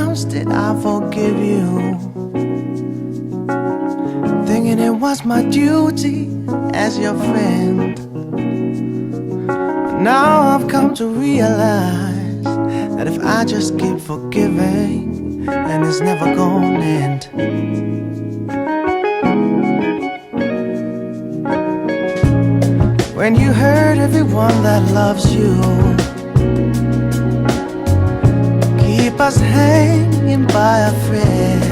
times did I forgive you, thinking it was my duty as your friend. But now I've come to realize that if I just keep forgiving, then it's never gonna end. When you hurt everyone that loves you, keep us hanging by a thread.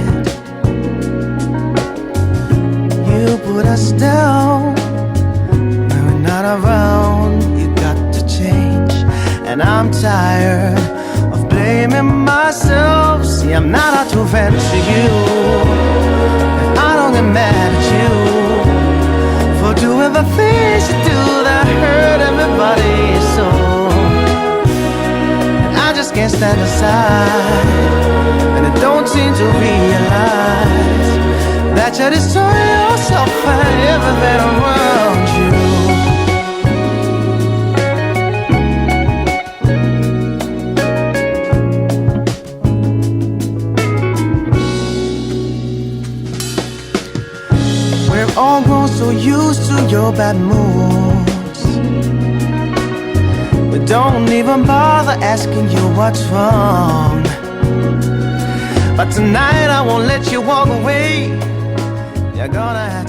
You put us down when we're not around. You got to change, and I'm tired of blaming myself. See, I'm not out to vent to you, and I don't get mad at you for doing the things you do that hurt everybody's soul. And I just can't stand aside, and I don't seem to realize that you're destroying yourself and everything around you. We're all grown so used to your bad moods, we don't even bother asking you what's wrong. But tonight I won't let you walk away. You're gonna have